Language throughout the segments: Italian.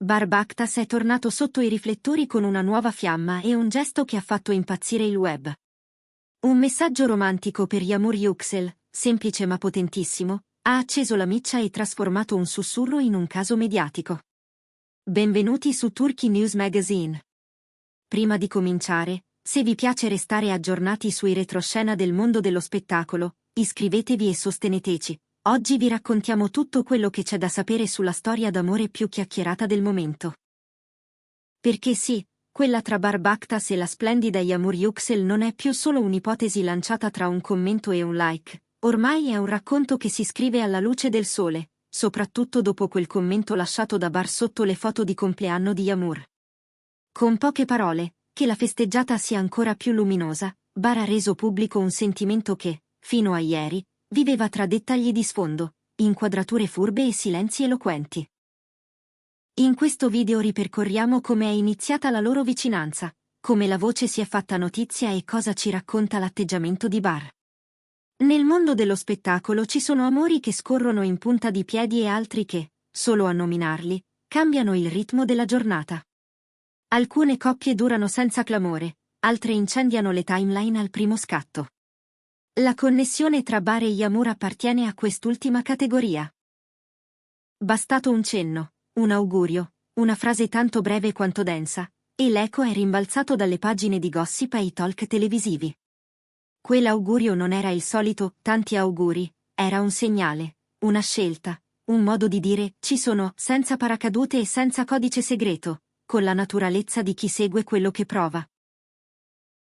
Barbactas è tornato sotto i riflettori con una nuova fiamma e un gesto che ha fatto impazzire il web. Un messaggio romantico per Yağmur Yüksel, semplice ma potentissimo, ha acceso la miccia e trasformato un sussurro in un caso mediatico. Benvenuti su Turkey News Magazine. Prima di cominciare, se vi piace restare aggiornati sui retroscena del mondo dello spettacolo, iscrivetevi e sosteneteci. Oggi vi raccontiamo tutto quello che c'è da sapere sulla storia d'amore più chiacchierata del momento. Perché sì, quella tra Barbactas e la splendida Yağmur Yüksel non è più solo un'ipotesi lanciata tra un commento e un like, ormai è un racconto che si scrive alla luce del sole, soprattutto dopo quel commento lasciato da Bar sotto le foto di compleanno di Yağmur. Con poche parole, che la festeggiata sia ancora più luminosa, Bar ha reso pubblico un sentimento che, fino a ieri, viveva tra dettagli di sfondo, inquadrature furbe e silenzi eloquenti. In questo video ripercorriamo come è iniziata la loro vicinanza, come la voce si è fatta notizia e cosa ci racconta l'atteggiamento di Bar. Nel mondo dello spettacolo ci sono amori che scorrono in punta di piedi e altri che, solo a nominarli, cambiano il ritmo della giornata. Alcune coppie durano senza clamore, altre incendiano le timeline al primo scatto. La connessione tra Bar e Yağmur appartiene a quest'ultima categoria. Bastato un cenno, un augurio, una frase tanto breve quanto densa, e l'eco è rimbalzato dalle pagine di gossip ai talk televisivi. Quell'augurio non era il solito tanti auguri, era un segnale, una scelta, un modo di dire ci sono, senza paracadute e senza codice segreto, con la naturalezza di chi segue quello che prova.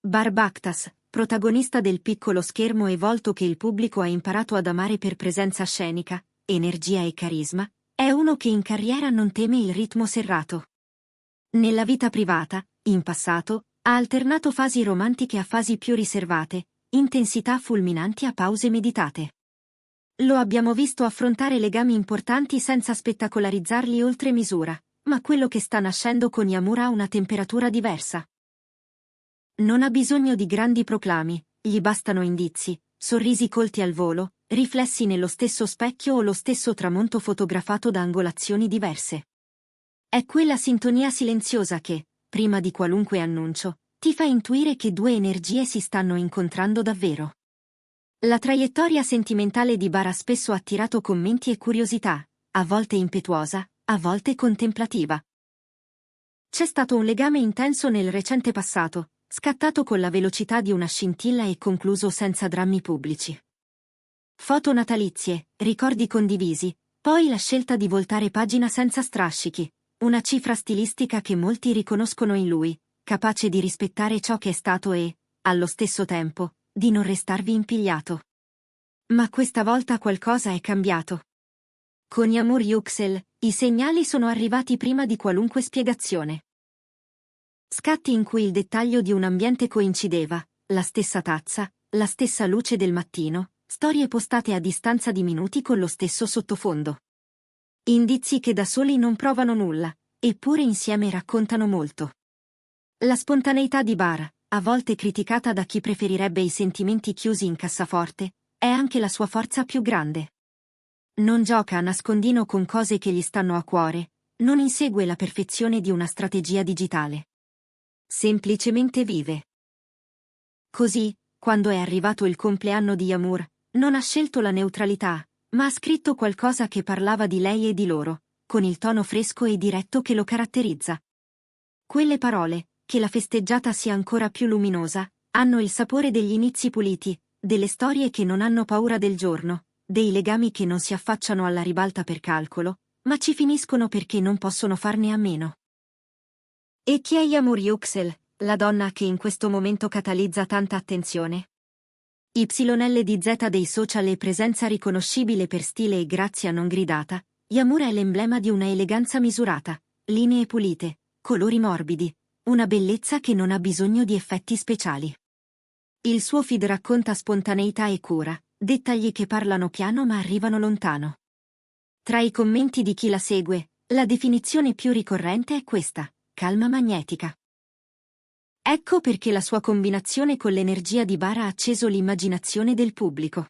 Barbactas, protagonista del piccolo schermo e volto che il pubblico ha imparato ad amare per presenza scenica, energia e carisma, è uno che in carriera non teme il ritmo serrato. Nella vita privata, in passato, ha alternato fasi romantiche a fasi più riservate, intensità fulminanti a pause meditate. Lo abbiamo visto affrontare legami importanti senza spettacolarizzarli oltre misura, ma quello che sta nascendo con Yağmur ha una temperatura diversa. Non ha bisogno di grandi proclami, gli bastano indizi, sorrisi colti al volo, riflessi nello stesso specchio o lo stesso tramonto fotografato da angolazioni diverse. È quella sintonia silenziosa che, prima di qualunque annuncio, ti fa intuire che due energie si stanno incontrando davvero. La traiettoria sentimentale di Bar ha spesso attirato commenti e curiosità, a volte impetuosa, a volte contemplativa. C'è stato un legame intenso nel recente passato, scattato con la velocità di una scintilla e concluso senza drammi pubblici. Foto natalizie, ricordi condivisi, poi la scelta di voltare pagina senza strascichi, una cifra stilistica che molti riconoscono in lui, capace di rispettare ciò che è stato e, allo stesso tempo, di non restarvi impigliato. Ma questa volta qualcosa è cambiato. Con Yağmur Yüksel, i segnali sono arrivati prima di qualunque spiegazione. Scatti in cui il dettaglio di un ambiente coincideva, la stessa tazza, la stessa luce del mattino, storie postate a distanza di minuti con lo stesso sottofondo. Indizi che da soli non provano nulla, eppure insieme raccontano molto. La spontaneità di Bar, a volte criticata da chi preferirebbe i sentimenti chiusi in cassaforte, è anche la sua forza più grande. Non gioca a nascondino con cose che gli stanno a cuore, non insegue la perfezione di una strategia digitale. Semplicemente vive. Così, quando è arrivato il compleanno di Yağmur, non ha scelto la neutralità, ma ha scritto qualcosa che parlava di lei e di loro, con il tono fresco e diretto che lo caratterizza. Quelle parole, che la festeggiata sia ancora più luminosa, hanno il sapore degli inizi puliti, delle storie che non hanno paura del giorno, dei legami che non si affacciano alla ribalta per calcolo, ma ci finiscono perché non possono farne a meno. E chi è Yağmur Yüksel, la donna che in questo momento catalizza tanta attenzione? YLDZ dei social e presenza riconoscibile per stile e grazia non gridata, Yağmur è l'emblema di una eleganza misurata, linee pulite, colori morbidi, una bellezza che non ha bisogno di effetti speciali. Il suo feed racconta spontaneità e cura, dettagli che parlano piano ma arrivano lontano. Tra i commenti di chi la segue, la definizione più ricorrente è questa: calma magnetica. Ecco perché la sua combinazione con l'energia di Bar ha acceso l'immaginazione del pubblico.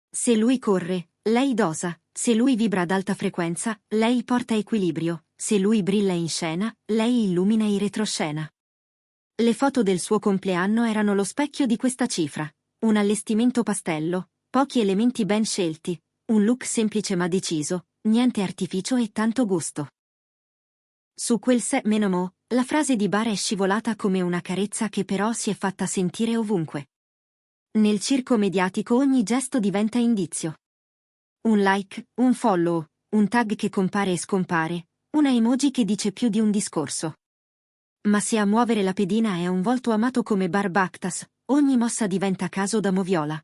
Se lui corre, lei dosa, se lui vibra ad alta frequenza, lei porta equilibrio, se lui brilla in scena, lei illumina in retroscena. Le foto del suo compleanno erano lo specchio di questa cifra. Un allestimento pastello, pochi elementi ben scelti, un look semplice ma deciso, niente artificio e tanto gusto. Su quel set menomo, la frase di Bar è scivolata come una carezza che però si è fatta sentire ovunque. Nel circo mediatico ogni gesto diventa indizio. Un like, un follow, un tag che compare e scompare, una emoji che dice più di un discorso. Ma se a muovere la pedina è un volto amato come Bar Bakhtas, ogni mossa diventa caso da moviola.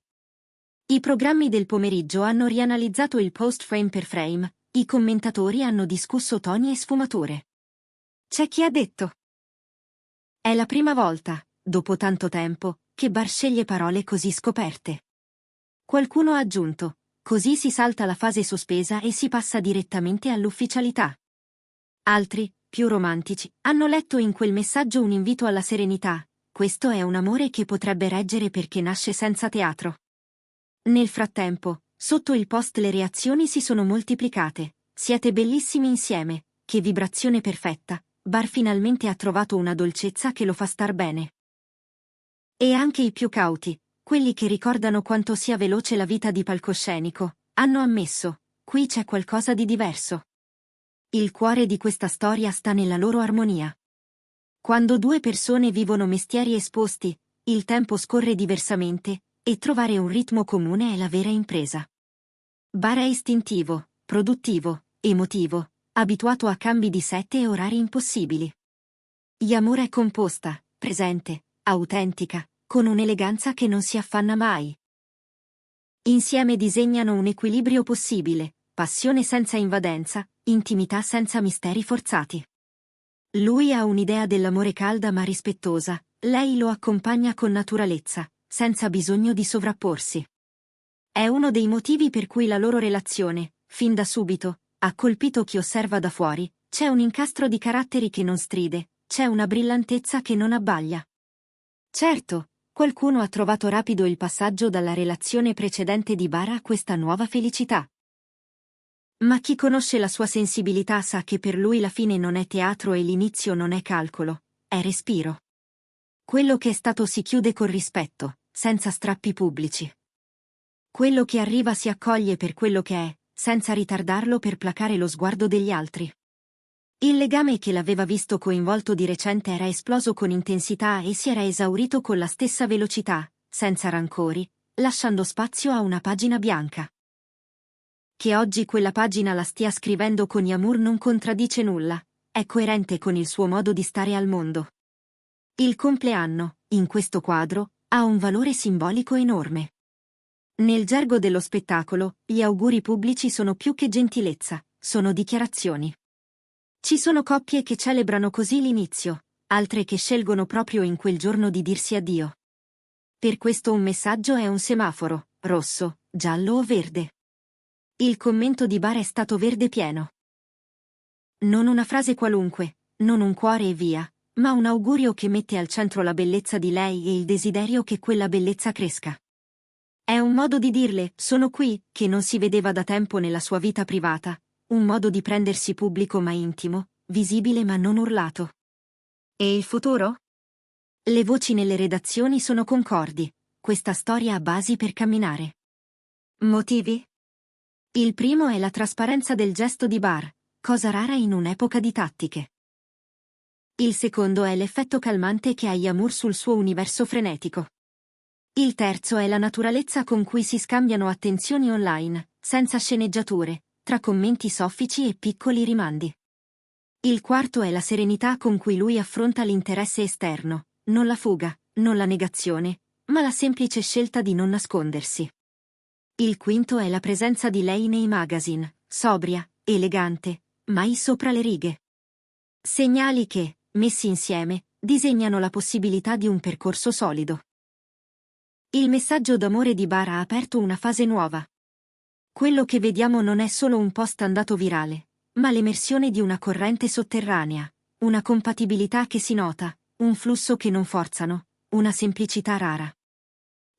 I programmi del pomeriggio hanno rianalizzato il post frame per frame, i commentatori hanno discusso toni e sfumature. C'è chi ha detto: è la prima volta, dopo tanto tempo, che Bar sceglie parole così scoperte. Qualcuno ha aggiunto: così si salta la fase sospesa e si passa direttamente all'ufficialità. Altri, più romantici, hanno letto in quel messaggio un invito alla serenità. Questo è un amore che potrebbe reggere perché nasce senza teatro. Nel frattempo, sotto il post le reazioni si sono moltiplicate. Siete bellissimi insieme, che vibrazione perfetta, Bar finalmente ha trovato una dolcezza che lo fa star bene. E anche i più cauti, quelli che ricordano quanto sia veloce la vita di palcoscenico, hanno ammesso: qui c'è qualcosa di diverso. Il cuore di questa storia sta nella loro armonia. Quando due persone vivono mestieri esposti, il tempo scorre diversamente, e trovare un ritmo comune è la vera impresa. Bar è istintivo, produttivo, emotivo, abituato a cambi di set e orari impossibili. Yamura è composta, presente, autentica, con un'eleganza che non si affanna mai. Insieme disegnano un equilibrio possibile, passione senza invadenza, intimità senza misteri forzati. Lui ha un'idea dell'amore calda ma rispettosa, lei lo accompagna con naturalezza, senza bisogno di sovrapporsi. È uno dei motivi per cui la loro relazione, fin da subito, ha colpito chi osserva da fuori. C'è un incastro di caratteri che non stride, c'è una brillantezza che non abbaglia. Certo, qualcuno ha trovato rapido il passaggio dalla relazione precedente di Bar a questa nuova felicità. Ma chi conosce la sua sensibilità sa che per lui la fine non è teatro e l'inizio non è calcolo, è respiro. Quello che è stato si chiude con rispetto, senza strappi pubblici. Quello che arriva si accoglie per quello che è, senza ritardarlo per placare lo sguardo degli altri. Il legame che l'aveva visto coinvolto di recente era esploso con intensità e si era esaurito con la stessa velocità, senza rancori, lasciando spazio a una pagina bianca. Che oggi quella pagina la stia scrivendo con Yamur non contraddice nulla, è coerente con il suo modo di stare al mondo. Il compleanno, in questo quadro, ha un valore simbolico enorme. Nel gergo dello spettacolo, gli auguri pubblici sono più che gentilezza, sono dichiarazioni. Ci sono coppie che celebrano così l'inizio, altre che scelgono proprio in quel giorno di dirsi addio. Per questo un messaggio è un semaforo, rosso, giallo o verde. Il commento di Bar è stato verde pieno. Non una frase qualunque, non un cuore e via, ma un augurio che mette al centro la bellezza di lei e il desiderio che quella bellezza cresca. È un modo di dirle: sono qui, che non si vedeva da tempo nella sua vita privata, un modo di prendersi pubblico ma intimo, visibile ma non urlato. E il futuro? Le voci nelle redazioni sono concordi, questa storia ha basi per camminare. Motivi? Il primo è la trasparenza del gesto di Bar, cosa rara in un'epoca di tattiche. Il secondo è l'effetto calmante che ha Yamur sul suo universo frenetico. Il terzo è la naturalezza con cui si scambiano attenzioni online, senza sceneggiature, tra commenti soffici e piccoli rimandi. Il quarto è la serenità con cui lui affronta l'interesse esterno, non la fuga, non la negazione, ma la semplice scelta di non nascondersi. Il quinto è la presenza di lei nei magazine, sobria, elegante, mai sopra le righe. Segnali che, messi insieme, disegnano la possibilità di un percorso solido. Il messaggio d'amore di Bar ha aperto una fase nuova. Quello che vediamo non è solo un post andato virale, ma l'emersione di una corrente sotterranea, una compatibilità che si nota, un flusso che non forzano, una semplicità rara.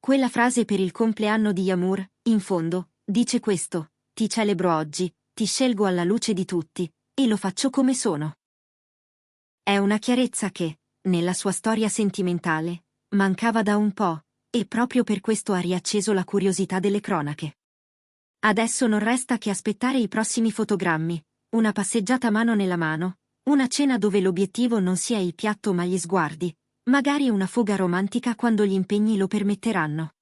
Quella frase per il compleanno di Yamur, in fondo, dice questo: Ti celebro oggi, ti scelgo alla luce di tutti, e lo faccio come sono. È una chiarezza che, nella sua storia sentimentale, mancava da un po', e proprio per questo ha riacceso la curiosità delle cronache. Adesso non resta che aspettare i prossimi fotogrammi, una passeggiata mano nella mano, una cena dove l'obiettivo non sia il piatto ma gli sguardi, magari una foga romantica quando gli impegni lo permetteranno.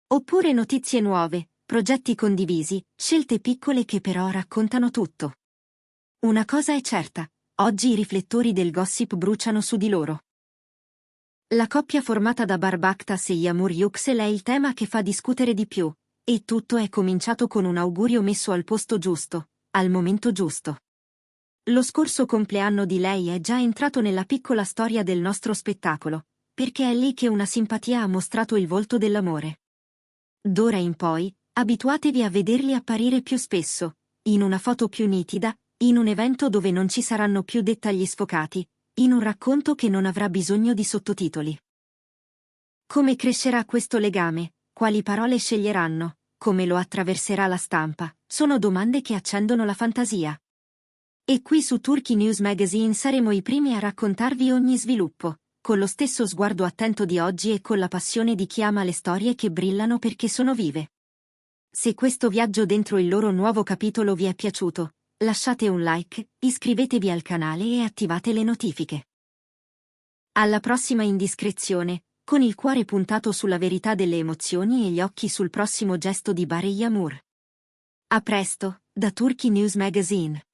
Oppure notizie nuove, progetti condivisi, scelte piccole che però raccontano tutto. Una cosa è certa, oggi i riflettori del gossip bruciano su di loro. La coppia formata da Barbakhtas e Yağmur Yüksel è il tema che fa discutere di più, e tutto è cominciato con un augurio messo al posto giusto, al momento giusto. Lo scorso compleanno di lei è già entrato nella piccola storia del nostro spettacolo, perché è lì che una simpatia ha mostrato il volto dell'amore. D'ora in poi, abituatevi a vederli apparire più spesso, in una foto più nitida, in un evento dove non ci saranno più dettagli sfocati, in un racconto che non avrà bisogno di sottotitoli. Come crescerà questo legame? Quali parole sceglieranno? Come lo attraverserà la stampa? Sono domande che accendono la fantasia. E qui su Turkey News Magazine saremo i primi a raccontarvi ogni sviluppo, con lo stesso sguardo attento di oggi e con la passione di chi ama le storie che brillano perché sono vive. Se questo viaggio dentro il loro nuovo capitolo vi è piaciuto, lasciate un like, iscrivetevi al canale e attivate le notifiche. Alla prossima indiscrezione, con il cuore puntato sulla verità delle emozioni e gli occhi sul prossimo gesto di Bare Yağmur. A presto, da Turkey News Magazine.